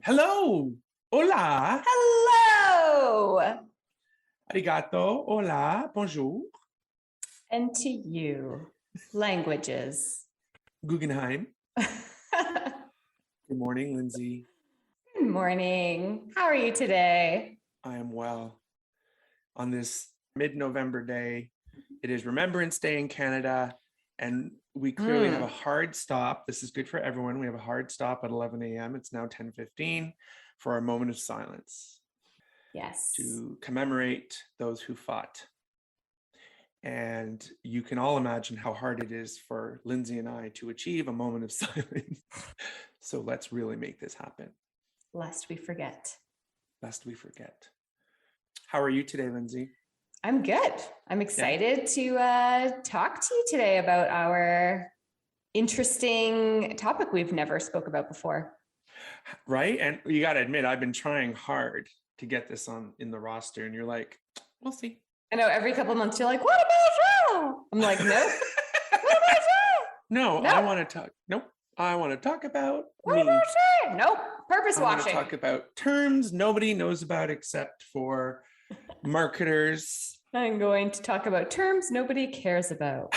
Hello. Hola. Hello. Arigato. Hola. Bonjour. And to you, languages. Guggenheim. Good morning, Lindsay. Good morning. How are you today? I am well. On this mid-November day, it is Remembrance Day in Canada, and we clearly have a hard stop. This is good for everyone. We have a hard stop at 11 a.m. It's now 10:15 for our moment of silence. Yes. To commemorate those who fought. And you can all imagine how hard it is for Lindsay and I to achieve a moment of silence. So let's really make this happen. Lest we forget. Lest we forget. How are you today, Lindsay? I'm good. I'm excited to talk to you today about our interesting topic we've never spoke about before. Right? And you got to admit, I've been trying hard to get this on in the roster, and you're like, we'll see. I know every couple of months you're like, what about you? I'm like, nope. What about you? No, nope. I want to talk. Nope. I want to talk about what me. About you? Nope. Purpose I washing. want to talk about terms nobody knows about except for marketers. I'm going to talk about terms nobody cares about.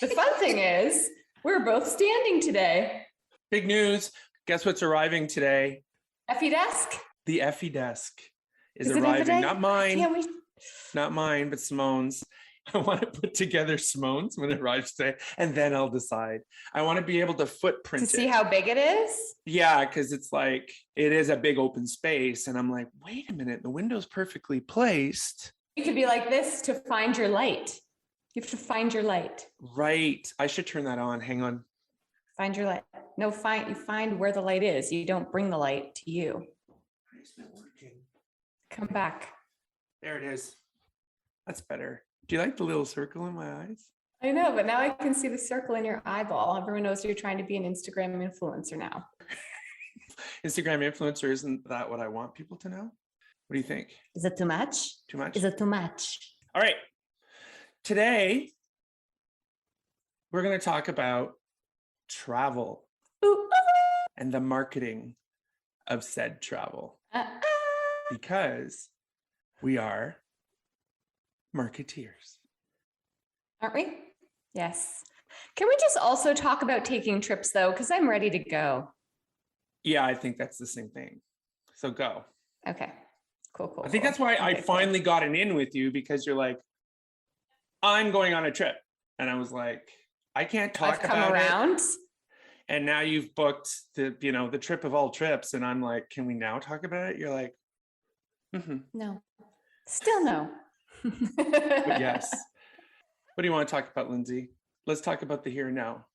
The fun thing is, we're both standing today. Big news. Guess what's arriving today? Effie desk? The Effie desk is arriving. Not mine. Not mine, but Simone's. I want to put together Simone's when it arrives today, and then I'll decide. I want to be able to footprint it. To see how big it is? Yeah, because it's like, it is a big open space. And I'm like, wait a minute, the window's perfectly placed. You could be like this to find your light. You have to find your light. Right. I should turn that on. Hang on. Find your light. No, you find where the light is. You don't bring the light to you. Why isn't it working? Come back. There it is. That's better. Do you like the little circle in my eyes? I know, but now I can see the circle in your eyeball. Everyone knows you're trying to be an Instagram influencer now. Instagram influencer, isn't that what I want people to know? What do you think? Is it too much? Too much? Is it too much? All right. Today, we're going to talk about travel and the marketing of said travel. Because we are marketeers. Aren't we? Yes. Can we just also talk about taking trips though? Because I'm ready to go. Yeah, I think that's the same thing. So go. Okay. Cool. I think that's why I finally got an in with you, because you're like, I'm going on a trip. And I was like, I can't talk about it. And now you've booked the trip of all trips. And I'm like, can we now talk about it? You're like, no. Still no. But yes. What do you want to talk about, Lindsay? Let's talk about the here and now.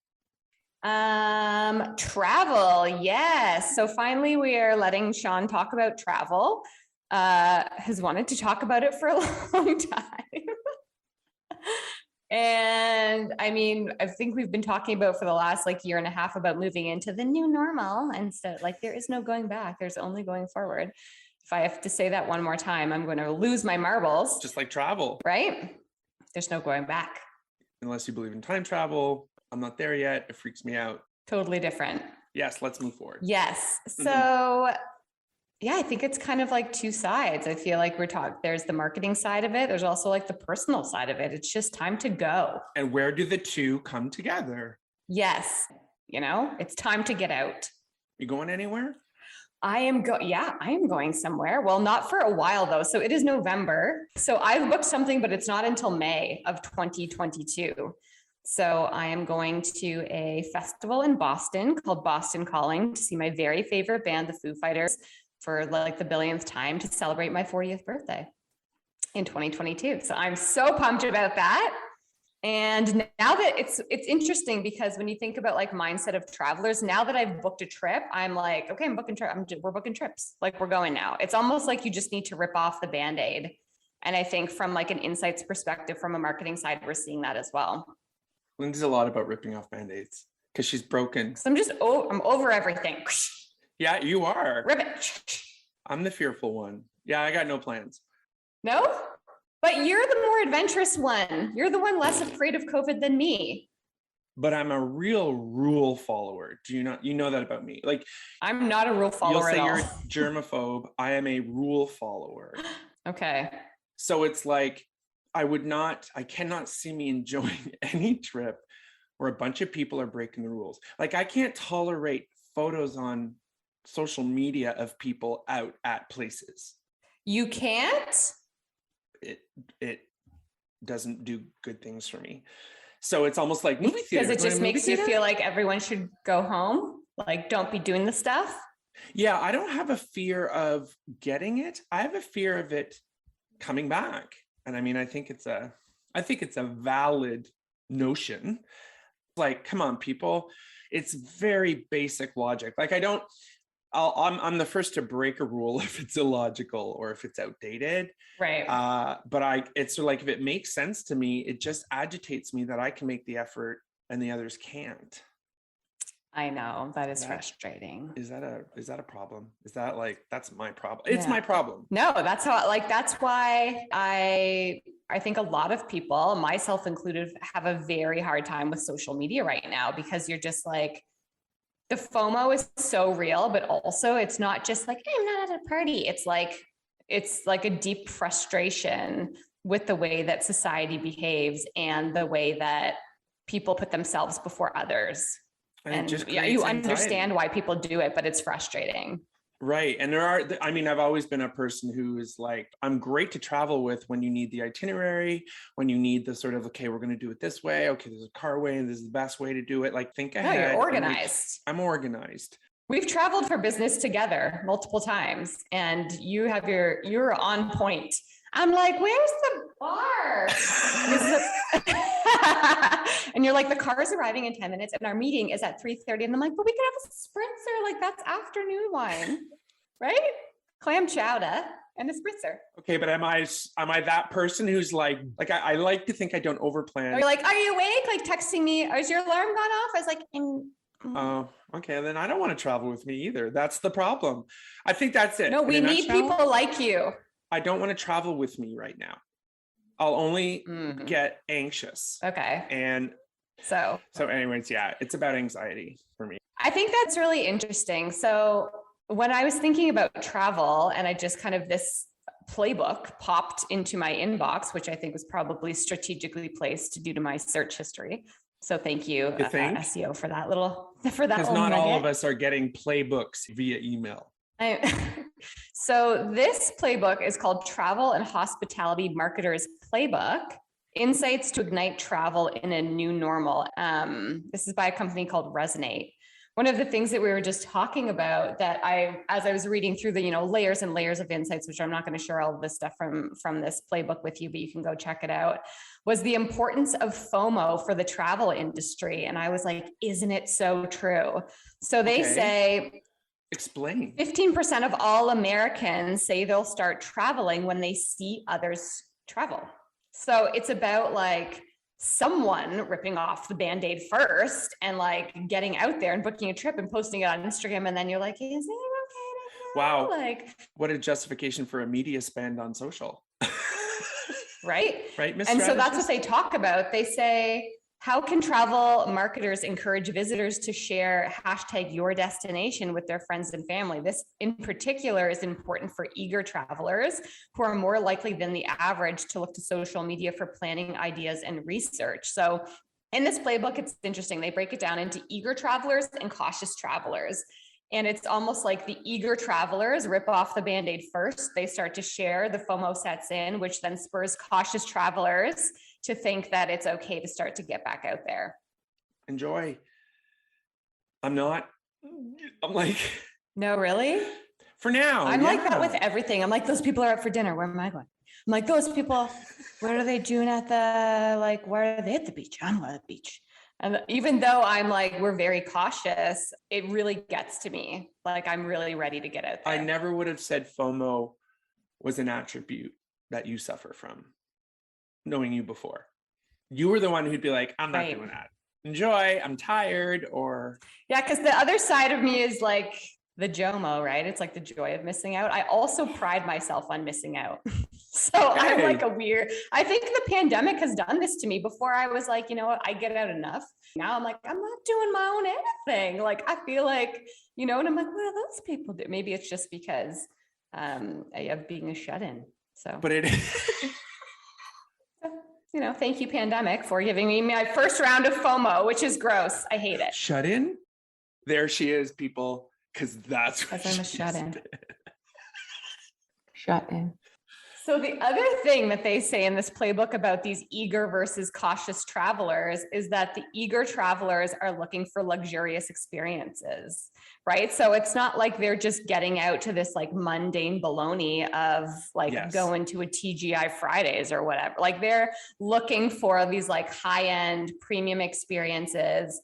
Travel. Yes. So finally we are letting Sean talk about travel. Has wanted to talk about it for a long time. And I mean, I think we've been talking about for the last year and a half about moving into the new normal. And so there is no going back. There's only going forward. If I have to say that one more time, I'm going to lose my marbles. Just like travel. Right? There's no going back. Unless you believe in time travel. I'm not there yet. It freaks me out. Totally different. Yes, let's move forward. Yes. So yeah, I think it's kind of like two sides. I feel like there's the marketing side of it. There's also the personal side of it. It's just time to go. And where do the two come together? Yes. It's time to get out. You going anywhere? I am going somewhere. Well, not for a while though. So it is November. So I've booked something, but it's not until May of 2022. So I am going to a festival in Boston called Boston Calling to see my very favorite band, the Foo Fighters, for the billionth time to celebrate my 40th birthday in 2022. So I'm so pumped about that. And now that it's interesting because when you think about mindset of travelers, now that I've booked a trip, I'm like, okay, we're booking trips. We're going now. It's almost like you just need to rip off the bandaid. And I think from an insights perspective, from a marketing side, we're seeing that as well. Lindsay's a lot about ripping off band-aids because she's broken. So I'm over everything. Yeah, you are. Rip it. I'm the fearful one. Yeah, I got no plans. No? But you're the more adventurous one. You're the one less afraid of COVID than me. but I'm a real rule follower. Do you not, you know that about me? Like, I'm not a rule you'll follower say at you're all. germaphobe. I am a rule follower. Okay. So it's like, I cannot see me enjoying any trip where a bunch of people are breaking the rules. Like, I can't tolerate photos on social media of people out at places. You can't? It doesn't do good things for me. So it's almost like movie theater. Because it just makes you feel like everyone should go home. Like, don't be doing the stuff. Yeah, I don't have a fear of getting it. I have a fear of it coming back. And I mean, I think it's a valid notion. Like, come on, people. It's very basic logic. Like, I'm the first to break a rule if it's illogical or if it's outdated. Right. But it's sort of like, if it makes sense to me, it just agitates me that I can make the effort and the others can't. I know, that is frustrating. Is that a problem? Is that like, that's my problem? It's my problem. No, that's why I think a lot of people, myself included, have a very hard time with social media right now, because you're just like, the FOMO is so real, but also it's not just like, hey, I'm not at a party. It's like a deep frustration with the way that society behaves and the way that people put themselves before others. And you understand why people do it, but it's frustrating. Right. And I've always been a person who is like, I'm great to travel with when you need the itinerary, when you need the sort of, okay, we're going to do it this way. Okay, there's a car way and this is the best way to do it. Like, think ahead. No, you're organized. I'm organized. We've traveled for business together multiple times, and you're on point. I'm like, where's the bar? And you're like, the car is arriving in 10 minutes and our meeting is at 3:30. And I'm like, but we could have a spritzer. Like, that's afternoon wine, right? Clam chowder and a spritzer. Okay, but am I that person who's like I like to think I don't overplan. You're like, are you awake? Like, texting me, is your alarm gone off? I was like, oh, okay. Then I don't want to travel with me either. That's the problem. I think that's it. No, we need people like you. I don't want to travel with me right now. I'll only get anxious. Okay. And so anyways, yeah, it's about anxiety for me. I think that's really interesting. So when I was thinking about travel, and I just kind of, this playbook popped into my inbox, which I think was probably strategically placed due to my search history. So thank you, SEO, for that little Because not all of us are getting playbooks via email. So this playbook is called Travel and Hospitality Marketers Playbook: Insights to Ignite Travel in a New Normal. This is by a company called Resonate. One of the things that we were just talking about, that as I was reading through the, layers and layers of insights, which I'm not going to share all of this stuff from this playbook with you, but you can go check it out, was the importance of FOMO for the travel industry. And I was like, isn't it so true? So they say, explain. 15% of all Americans say they'll start traveling when they see others travel. So it's about like someone ripping off the bandaid first and like getting out there and booking a trip and posting it on Instagram. And then you're like, is it okay to go? Wow. Like, what a justification for a media spend on social. Right. Right. And so that's what they talk about. They say, how can travel marketers encourage visitors to share #YourDestination with their friends and family? This in particular is important for eager travelers who are more likely than the average to look to social media for planning ideas and research. So in this playbook, it's interesting. They break it down into eager travelers and cautious travelers. And it's almost like the eager travelers rip off the Band-Aid first. They start to share, the FOMO sets in, which then spurs cautious travelers to think that it's okay to start to get back out there. Enjoy. I'm like, no, really? For now. I'm like that with everything. I'm like, those people are out for dinner. Where am I going? I'm like, those people, what are they doing where are they at the beach? I'm at the beach. And even though I'm like, we're very cautious, it really gets to me. Like, I'm really ready to get out there. I never would have said FOMO was an attribute that you suffer from, knowing you before. You were the one who'd be like, I'm not doing that. Enjoy, I'm tired, or. Yeah, because the other side of me is like, the JOMO, right? It's like the joy of missing out. I also pride myself on missing out. So I'm like I think the pandemic has done this to me. Before I was like, you know what, I get out enough. Now I'm like, I'm not doing my own anything. Like, I feel like, you know, and I'm like, what do those people do? Maybe it's just because of being a shut-in. So, but it you know, thank you, pandemic, for giving me my first round of FOMO, which is gross. I hate it. Shut in. There she is, people, because that's what I'm a shut in. Shut in. So the other thing that they say in this playbook about these eager versus cautious travelers is that the eager travelers are looking for luxurious experiences, right? So it's not like they're just getting out to this like mundane baloney of like going to a TGI Fridays or whatever. Like they're looking for these like high-end premium experiences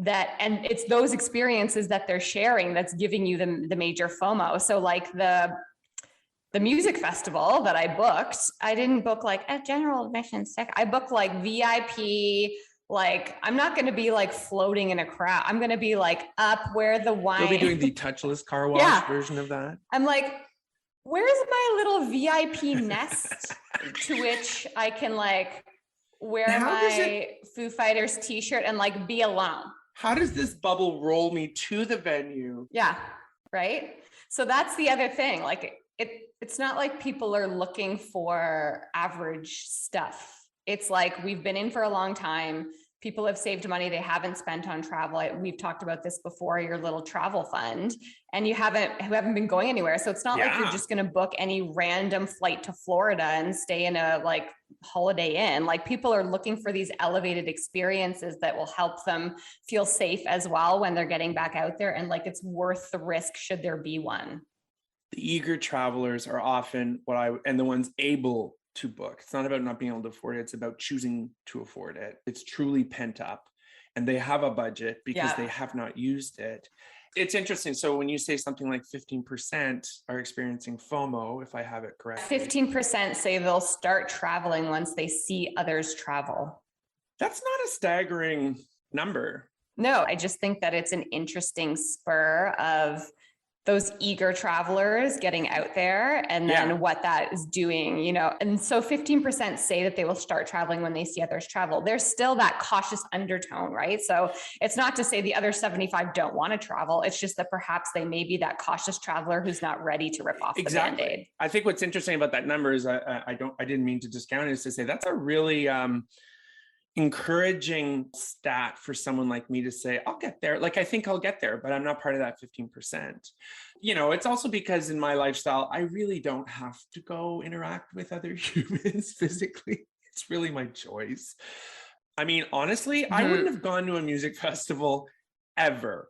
and it's those experiences that they're sharing that's giving you the major FOMO. So like the music festival that I booked, I didn't book like a general admission stick. I booked like VIP, like I'm not going to be like floating in a crowd. I'm going to be like up where the wine. You'll be doing the touchless car wash version of that. I'm like, where's my little VIP nest to which I can like wear my Foo Fighters t-shirt and like be alone? How does this bubble roll me to the venue? Yeah. Right. So that's the other thing. Like it's not like people are looking for average stuff. It's like we've been in for a long time. People have saved money they haven't spent on travel. We've talked about this before, your little travel fund, and you haven't been going anywhere. So it's not like you're just going to book any random flight to Florida and stay in a like Holiday Inn. Like people are looking for these elevated experiences that will help them feel safe as well when they're getting back out there. And like it's worth the risk should there be one. The eager travelers are often and the ones able to book. It's not about not being able to afford it. It's about choosing to afford it. It's truly pent up and they have a budget because they have not used it. It's interesting. So when you say something like 15% are experiencing FOMO, if I have it correct. 15% say they'll start traveling once they see others travel. That's not a staggering number. No, I just think that it's an interesting spur of those eager travelers getting out there and then what that is doing, you know. And so 15% say that they will start traveling when they see others travel. There's still that cautious undertone, right? So it's not to say the other 75 don't want to travel. It's just that perhaps they may be that cautious traveler who's not ready to rip off the Band-Aid. I think what's interesting about that number is I didn't mean to discount it, is to say that's a really encouraging stat for someone like me to say, I'll get there. Like, I think I'll get there, but I'm not part of that 15%. You know, it's also because in my lifestyle, I really don't have to go interact with other humans physically. It's really my choice. I mean, honestly, I wouldn't have gone to a music festival ever.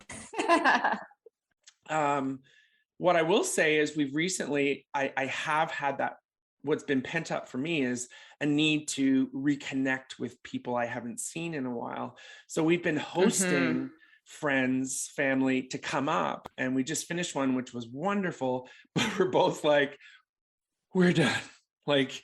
What I will say is we've recently, I have had that. What's been pent up for me is a need to reconnect with people I haven't seen in a while. So we've been hosting friends, family to come up, and we just finished one, which was wonderful, but we're both like, we're done. Like,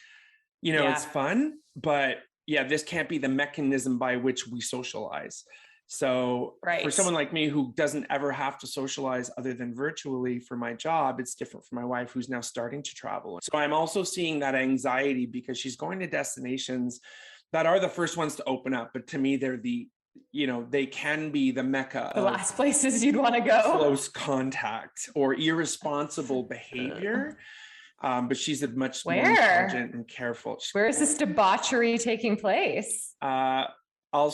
you know, it's fun, but this can't be the mechanism by which we socialize. So for someone like me who doesn't ever have to socialize other than virtually for my job, it's different for my wife who's now starting to travel. So I'm also seeing that anxiety because she's going to destinations that are the first ones to open up. But to me, they're they can be the mecca the last places you'd want to go. Close contact or irresponsible behavior. But she's a much more intelligent and careful. Where is this debauchery taking place? I'll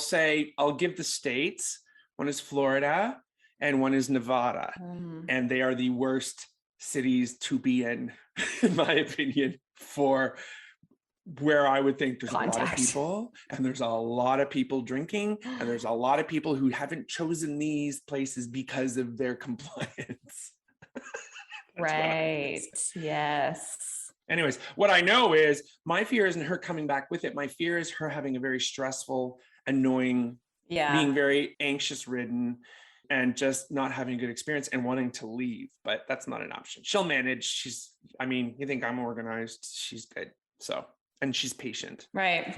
give the states. One is Florida and one is Nevada. And they are the worst cities to be in my opinion, for where I would think there's a lot of people and there's a lot of people drinking and there's a lot of people who haven't chosen these places because of their compliance. Right. Yes. Anyways, what I know is my fear isn't her coming back with it. My fear is her having a very stressful, annoying, being very anxious ridden and just not having a good experience and wanting to leave. But that's not an option. She'll manage. You think I'm organized. She's good. So, and she's patient. Right.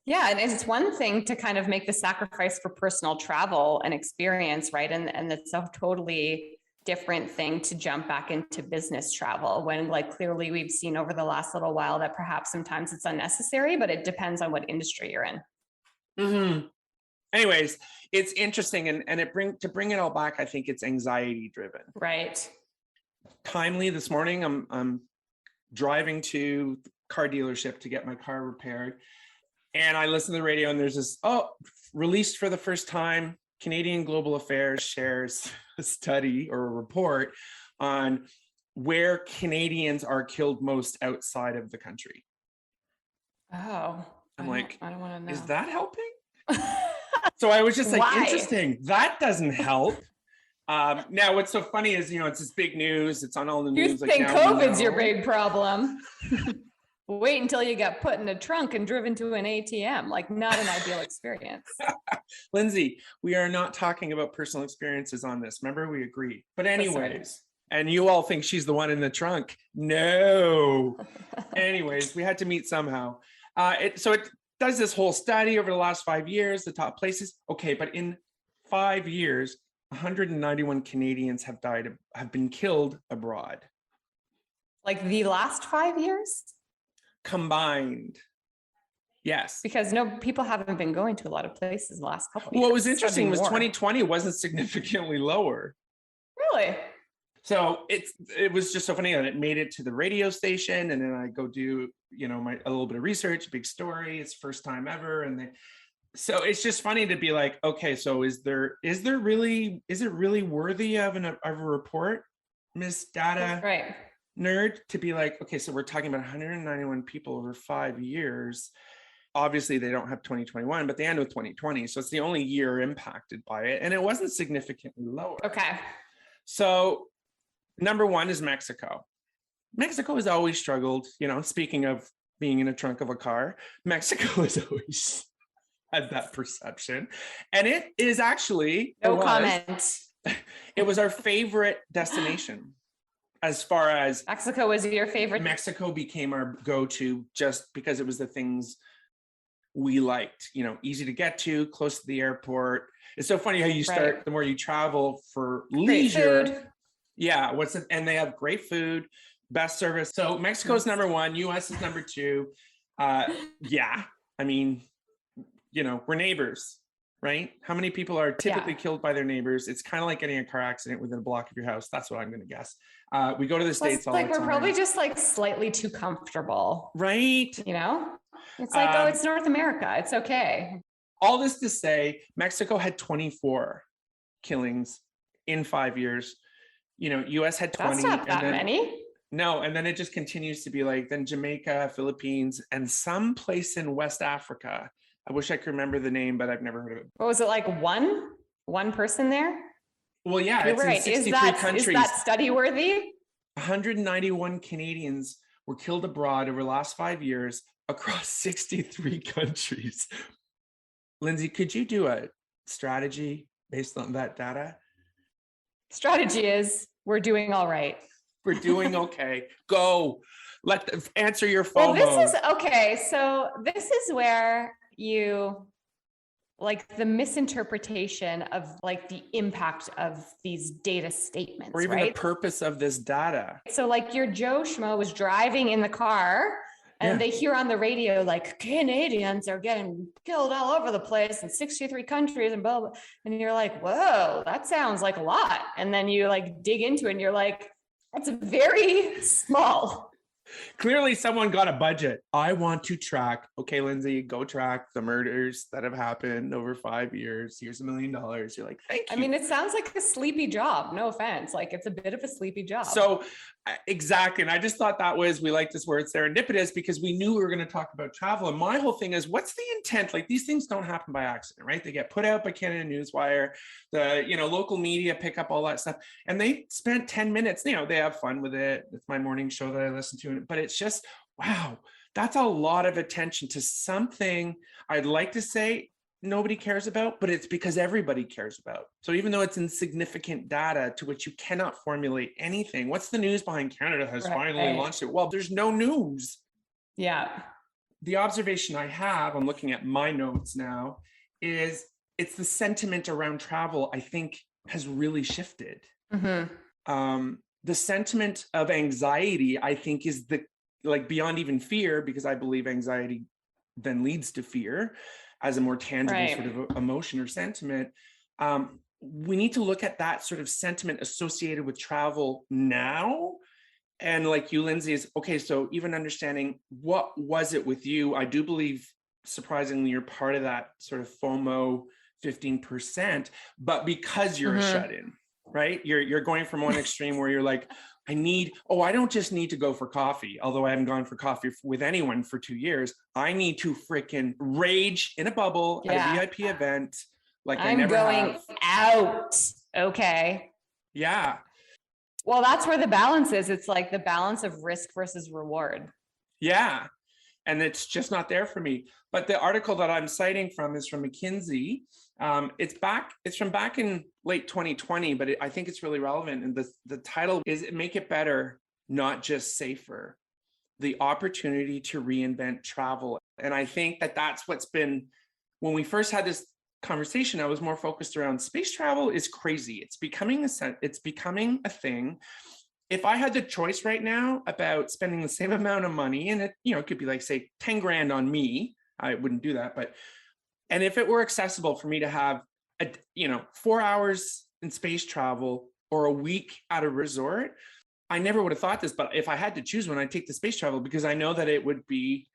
Yeah. And it's one thing to kind of make the sacrifice for personal travel and experience, right? And it's a totally different thing to jump back into business travel when like clearly we've seen over the last little while that perhaps sometimes it's unnecessary, but it depends on what industry you're in. Mm-hmm. Anyways, it's interesting, and to bring it all back, I think it's anxiety driven. Right. Timely this morning, I'm driving to the car dealership to get my car repaired, and I listen to the radio, and there's this released for the first time, Canadian Global Affairs shares a study or a report on where Canadians are killed most outside of the country. Oh, I'm like, I don't want to know. Is that helping? So I was just like, Why? Interesting. That doesn't help. Now, what's so funny is, it's this big news. It's on all the news. You think COVID's your big problem? Wait until you get put in a trunk and driven to an ATM. Like, not an ideal experience. Lindsay, we are not talking about personal experiences on this. Remember, we agreed. But anyways, and you all think she's the one in the trunk. No. Anyways, we had to meet somehow. So it does this whole study over the last 5 years, the top places. Okay, but in 5 years, 191 Canadians have been killed abroad. Like the last 5 years? Combined. Yes. Because people haven't been going to a lot of places the last couple of years. What was interesting was 2020 wasn't significantly lower. Really? So it was just so funny that it made it to the radio station, and then I go do, a little bit of research, big story. It's first time ever. So it's just funny to be like, okay, so is it really worthy of a report, Miss Data Nerd, to be like, okay, so we're talking about 191 people over 5 years. Obviously they don't have 2021, but they end with 2020. So it's the only year impacted by it. And it wasn't significantly lower. Okay. So number one is Mexico. Mexico has always struggled, speaking of being in a trunk of a car, Mexico has always had that perception. And it is actually comment. It was our favorite destination. As far as Mexico was your favorite. Mexico became our go-to just because it was the things we liked, easy to get to, close to the airport. It's so funny how you start, the more you travel for leisure. Food. Yeah. And they have great food, best service. So Mexico is number one, US is number two. Yeah. I mean, we're neighbors, right? How many people are typically killed by their neighbors? It's kind of like getting a car accident within a block of your house. That's what I'm going to guess. We go to the States all the time. We're probably just like slightly too comfortable. Right. It's like, it's North America. It's okay. All this to say, Mexico had 24 killings in 5 years. US had 20. That's not that many. No, and then it just continues to be like, then Jamaica, Philippines, and some place in West Africa. I wish I could remember the name, but I've never heard of it. What was it, like one person there? Well, yeah, You're it's right. in 63 countries. Is that study worthy? 191 Canadians were killed abroad over the last 5 years across 63 countries. Lindsay, could you do a strategy based on that data? Strategy is we're doing all right. We're doing okay. Go. Answer your FOMO. Well, this is okay. So this is where you like the misinterpretation of like the impact of these data statements, or even the purpose of this data. So like your Joe Schmo was driving in the car and they hear on the radio, like Canadians are getting killed all over the place in 63 countries and blah, blah. And you're like, whoa, that sounds like a lot. And then you like dig into it and you're like, that's very small. Clearly someone got a budget. I want to track. Okay, Lindsay, go track the murders that have happened over 5 years. Here's $1 million. You're like, thank you. I mean, it sounds like a sleepy job. No offense. Like it's a bit of a sleepy job. So exactly. And I just thought we like this word serendipitous because we knew we were going to talk about travel. And my whole thing is, what's the intent? Like these things don't happen by accident, right? They get put out by Canada Newswire, the, local media pick up all that stuff. And they spent 10 minutes, they have fun with it. It's my morning show that I listen to, but it's just, wow, that's a lot of attention to something I'd like to say nobody cares about, but it's because everybody cares about. So even though it's insignificant data to which you cannot formulate anything, what's the news behind Canada has finally launched it? Well, there's no news. Yeah. The observation I have, I'm looking at my notes now, is it's the sentiment around travel, I think, has really shifted. Mm-hmm. The sentiment of anxiety, I think, is like beyond even fear, because I believe anxiety then leads to fear as a more tangible sort of emotion or sentiment. We need to look at that sort of sentiment associated with travel now. And like you, Lindsay, is okay. So even understanding what was it with you, I do believe, surprisingly, you're part of that sort of FOMO 15%, but because you're a shut-in, right? You're going from one extreme where you're like, I don't just need to go for coffee, although I haven't gone for coffee with anyone for 2 years. I need to freaking rage in a bubble at a VIP event like I never have. Out. Okay. Yeah. Well, that's where the balance is. It's like the balance of risk versus reward. Yeah. And it's just not there for me. But the article that I'm citing from is from McKinsey. It's from back in late 2020, but I think it's really relevant. And the title is Make It Better, Not Just Safer: The Opportunity to Reinvent Travel. And I think that that's what's been, when we first had this conversation, I was more focused around space travel is crazy. It's becoming a thing. If I had the choice right now about spending the same amount of money, and it could be like, say, 10 grand on me, I wouldn't do that. And if it were accessible for me to have 4 hours in space travel or a week at a resort, I never would have thought this, but if I had to choose one, I'd take the space travel, because I know that it would be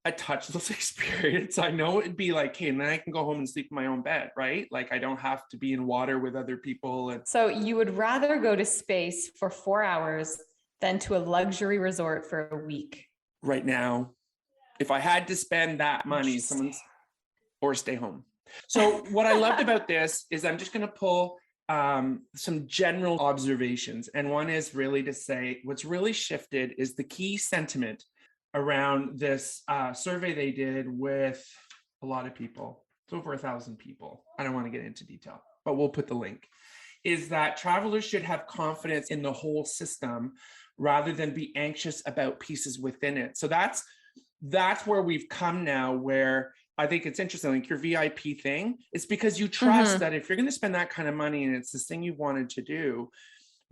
a touchless experience. I know it'd be like, hey, and then I can go home and sleep in my own bed, right? Like I don't have to be in water with other people. So you would rather go to space for 4 hours than to a luxury resort for a week? Right now, if I had to spend that money, or stay home. So what I loved about this is I'm just going to pull some general observations. And one is really to say what's really shifted is the key sentiment around this survey they did with a lot of people. It's over 1,000 people. I don't want to get into detail, but we'll put the link. Is that travelers should have confidence in the whole system rather than be anxious about pieces within it. So that's where we've come now, where I think it's interesting, like your VIP thing, it's because you trust that if you're going to spend that kind of money and it's this thing you've wanted to do,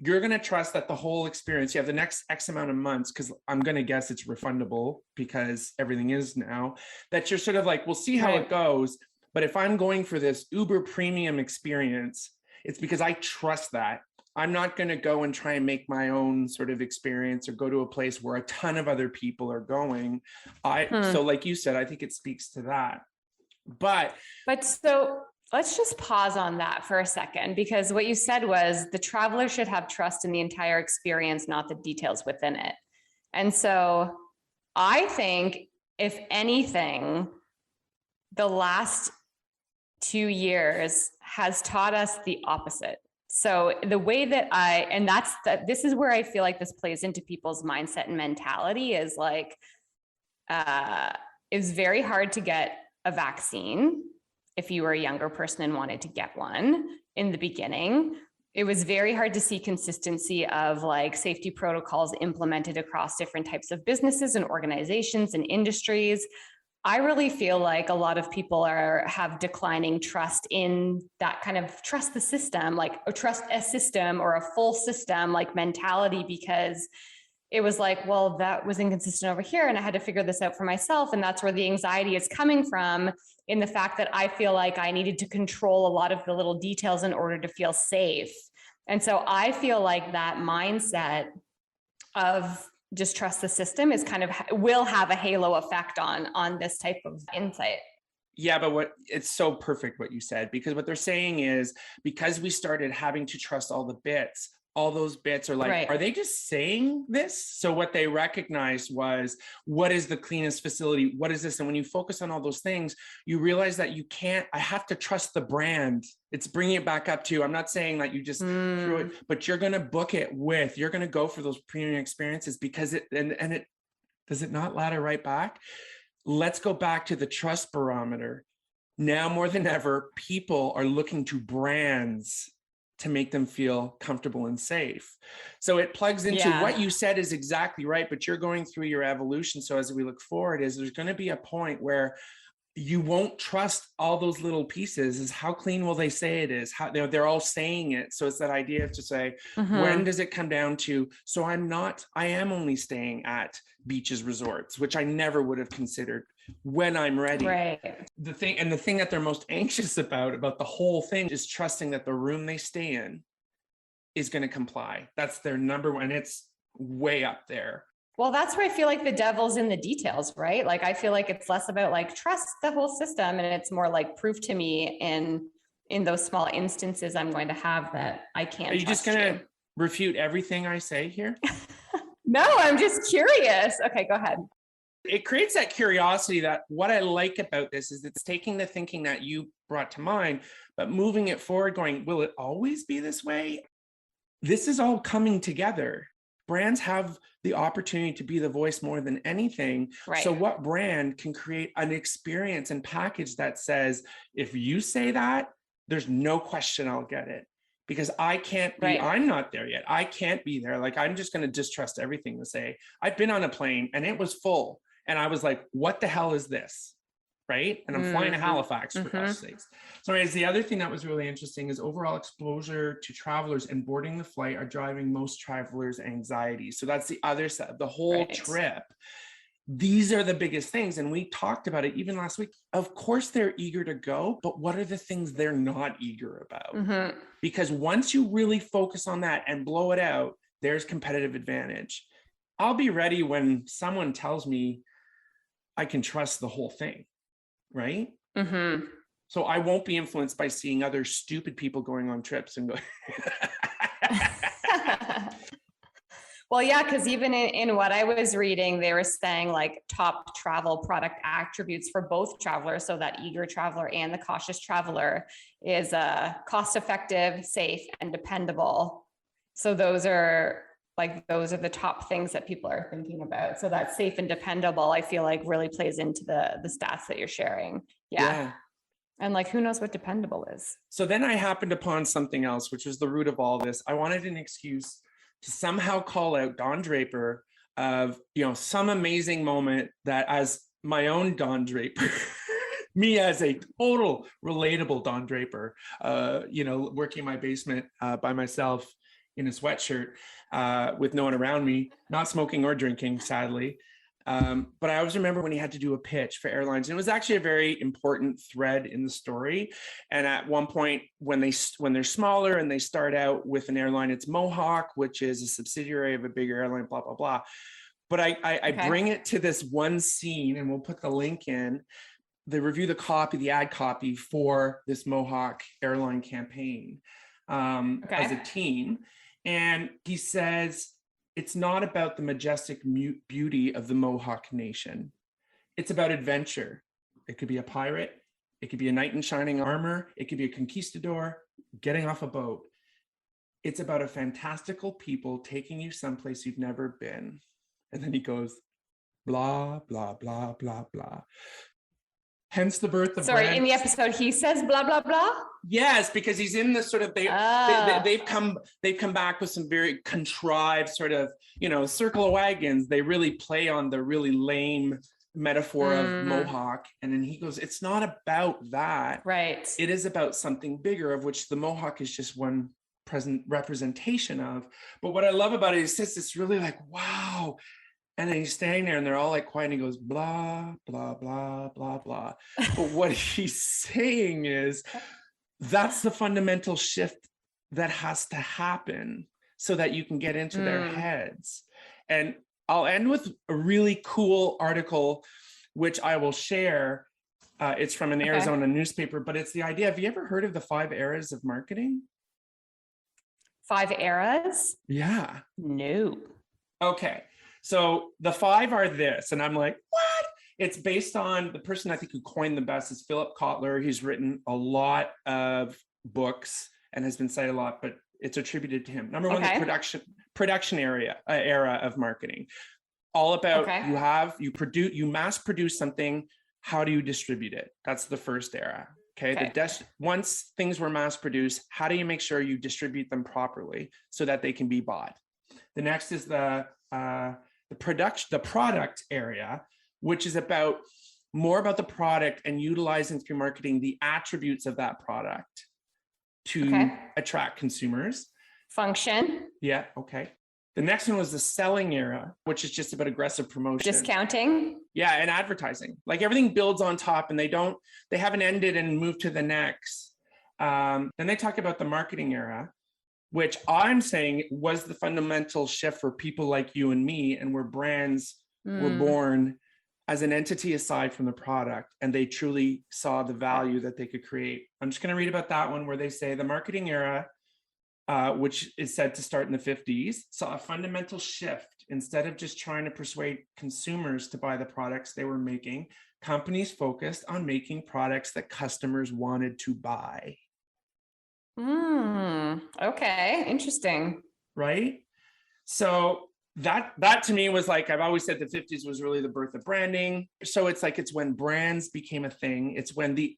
you're going to trust that the whole experience, you have the next X amount of months, because I'm going to guess it's refundable because everything is now, that you're sort of like, we'll see how it goes. But if I'm going for this uber premium experience, it's because I trust that. I'm not going to go and try and make my own sort of experience or go to a place where a ton of other people are going. So like you said, I think it speaks to that. But so let's just pause on that for a second, because what you said was the traveler should have trust in the entire experience, not the details within it. And so I think, if anything, the last 2 years has taught us the opposite. So the way that this is where I feel like this plays into people's mindset and mentality is like, it's very hard to get a vaccine if you were a younger person and wanted to get one in the beginning. It was very hard to see consistency of like safety protocols implemented across different types of businesses and organizations and industries. I really feel like a lot of people have declining trust in that kind of trust the system, like or trust a system or a full system like mentality, because it was like, well, that was inconsistent over here and I had to figure this out for myself. And that's where the anxiety is coming from, in the fact that I feel like I needed to control a lot of the little details in order to feel safe. And so I feel like that mindset of just trust the system is kind of will have a halo effect on this type of insight. Yeah, but it's so perfect what you said, because what they're saying is, because we started having to trust all those bits are like, are they just saying this? So what they recognized was, what is the cleanest facility? What is this? And when you focus on all those things, you realize that I have to trust the brand. It's bringing it back up to, I'm not saying that you just threw it, but you're going to book it you're going to go for those premium experiences because does it not ladder right back? Let's go back to the trust barometer. Now more than ever, people are looking to brands to make them feel comfortable and safe. So it plugs into what you said is exactly right, but you're going through your evolution. So as we look forward, there's going to be a point where you won't trust all those little pieces. Is how clean will they say it is? How they're all saying it. So it's that idea of to say, when does it come down to, so I am only staying at beaches, resorts, which I never would have considered when I'm ready. Right. The thing that they're most anxious about the whole thing is trusting that the room they stay in is going to comply. That's their number one. It's way up there. Well, that's where I feel like the devil's in the details, right? Like, I feel like it's less about like trust the whole system, and it's more like prove to me in those small instances I'm going to have that I can't. Are you just going to refute everything I say here? No, I'm just curious. Okay, go ahead. It creates that curiosity that what I like about this is it's taking the thinking that you brought to mind, but moving it forward, going, will it always be this way? This is all coming together. Brands have the opportunity to be the voice more than anything. Right. So what brand can create an experience and package that says, if you say that, there's no question I'll get it, because I can't be, Right. I'm not there yet. I can't be there. Like, I'm just going to distrust everything to say. I've been on a plane and it was full. And I was like, what the hell is this? Right. And I'm flying to Halifax, for God's sakes. So anyways, the other thing that was really interesting is overall exposure to travelers and boarding the flight are driving most travelers' anxiety. So that's the other side of the whole trip. These are the biggest things. And we talked about it even last week. Of course, they're eager to go, but what are the things they're not eager about? Because once you really focus on that and blow it out, there's competitive advantage. I'll be ready when someone tells me I can trust the whole thing. Right? So I won't be influenced by seeing other stupid people going on trips and going. Well, yeah, because even in what I was reading, they were saying like top travel product attributes for both travelers. So that eager traveler and the cautious traveler is cost effective, safe, and dependable. So those are the top things that people are thinking about. So that safe and dependable, I feel like really plays into the stats that you're sharing. Yeah. And like, who knows what dependable is? So then I happened upon something else, which was the root of all this. I wanted an excuse to somehow call out Don Draper of, some amazing moment that, as my own Don Draper, me as a total relatable Don Draper, working in my basement by myself in a sweatshirt with no one around me, not smoking or drinking, sadly. But I always remember when he had to do a pitch for airlines, and it was actually a very important thread in the story. And at one point, when they're smaller and they start out with an airline, it's Mohawk, which is a subsidiary of a bigger airline, blah, blah, blah. But I bring it to this one scene, and we'll put the link in. They review the ad copy for this Mohawk airline campaign as a team. And he says, it's not about the majestic beauty of the Mohawk Nation. It's about adventure. It could be a pirate. It could be a knight in shining armor. It could be a conquistador getting off a boat. It's about a fantastical people taking you someplace you've never been. And then he goes, blah, blah, blah, blah, blah. Hence the birth of brand. In the episode, he says blah, blah, blah? Yes, because he's in this sort of, they've come back with some very contrived sort of, circle of wagons. They really play on the really lame metaphor of Mohawk. And then he goes, it's not about that. Right. It is about something bigger, of which the Mohawk is just one present representation of. But what I love about it is it's really like, wow. And then he's standing there and they're all like quiet, and he goes, blah, blah, blah, blah, blah. But what he's saying is that's the fundamental shift that has to happen so that you can get into their heads. And I'll end with a really cool article, which I will share. It's from an Arizona newspaper, but it's the idea. Have you ever heard of the 5 eras of marketing? 5 eras? Yeah. No. Okay. So the 5 are this, and I'm like, what? It's based on the person I think who coined the best is Philip Kotler. He's written a lot of books and has been cited a lot, but it's attributed to him. Number one, the production era of marketing. All about you mass produce something. How do you distribute it? That's the first era. Okay. Once things were mass produced, how do you make sure you distribute them properly so that they can be bought? The next is the product area, which is about more about the product and utilizing through marketing the attributes of that product to attract consumers. Function. Yeah. Okay. The next one was the selling era, which is just about aggressive promotion. Discounting. Yeah. And advertising. Like everything builds on top and they haven't ended and moved to the next. Then they talk about the marketing era, which I'm saying was the fundamental shift for people like you and me, and where brands were born as an entity aside from the product, and they truly saw the value that they could create. I'm just going to read about that one, where they say the marketing era, which is said to start in the 50s, saw a fundamental shift. Instead of just trying to persuade consumers to buy the products they were making, companies focused on making products that customers wanted to buy. Okay, interesting. Right? So that to me was like, I've always said the 50s was really the birth of branding. So it's like, it's when brands became a thing. It's when the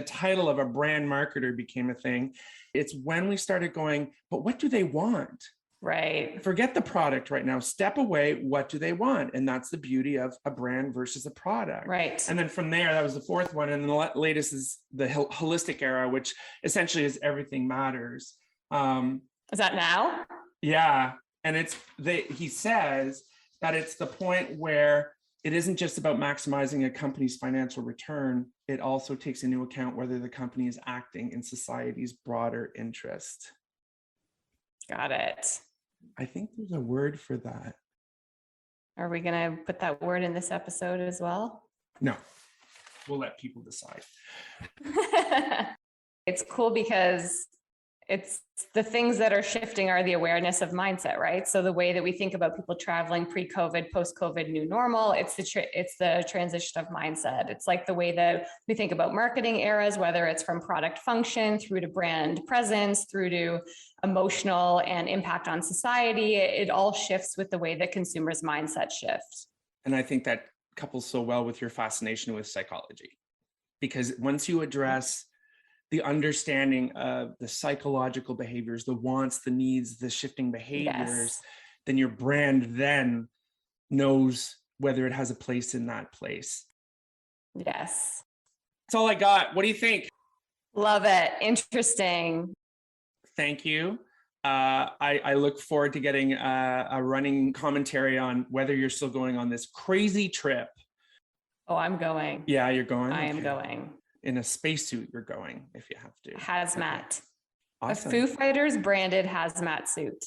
title of a brand marketer became a thing. It's when we started going, but what do they want? Right. Forget the product right now. Step away. What do they want? And that's the beauty of a brand versus a product. Right. And then from there, that was the fourth one. And the latest is the holistic era, which essentially is everything matters. Is that now? Yeah. And he says that it's the point where it isn't just about maximizing a company's financial return. It also takes into account whether the company is acting in society's broader interest. Got it. I think there's a word for that. Are we going to put that word in this episode as well? No, we'll let people decide. It's cool because it's the things that are shifting are the awareness of mindset, right? So the way that we think about people traveling pre-COVID, post-COVID, new normal, it's the transition of mindset. It's like the way that we think about marketing eras, whether it's from product function through to brand presence, through to emotional and impact on society. It all shifts with the way that consumers' mindset shift. And I think that couples so well with your fascination with psychology, because once you address the understanding of the psychological behaviors, the wants, the needs, the shifting behaviors, then your brand then knows whether it has a place in that place. Yes. That's all I got. What do you think? Love it. Interesting. Thank you. I look forward to getting a running commentary on whether you're still going on this crazy trip. Oh, I'm going. Yeah, you're going? I am going. In a spacesuit, you're going if you have to. Hazmat. Okay. Awesome. A Foo Fighters branded hazmat suit.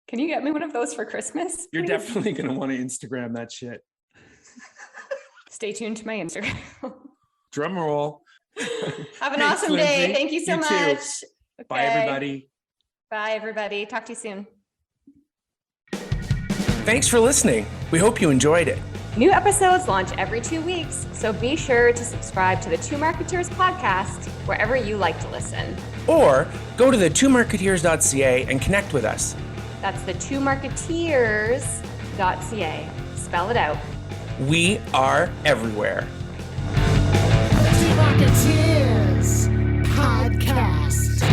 Can you get me one of those for Christmas? You're definitely going to want to Instagram that shit. Stay tuned to my Instagram. Drum roll. Have an awesome day. Lindsay. Thank you so much. Okay. Bye, everybody. Bye, everybody. Talk to you soon. Thanks for listening. We hope you enjoyed it. New episodes launch every 2 weeks, so be sure to subscribe to the Two Marketeers podcast wherever you like to listen. Or go to the twomarketeers.ca and connect with us. That's the twomarketeers.ca. Spell it out. We are everywhere. The Two Marketeers podcast.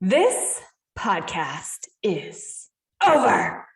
This podcast is over.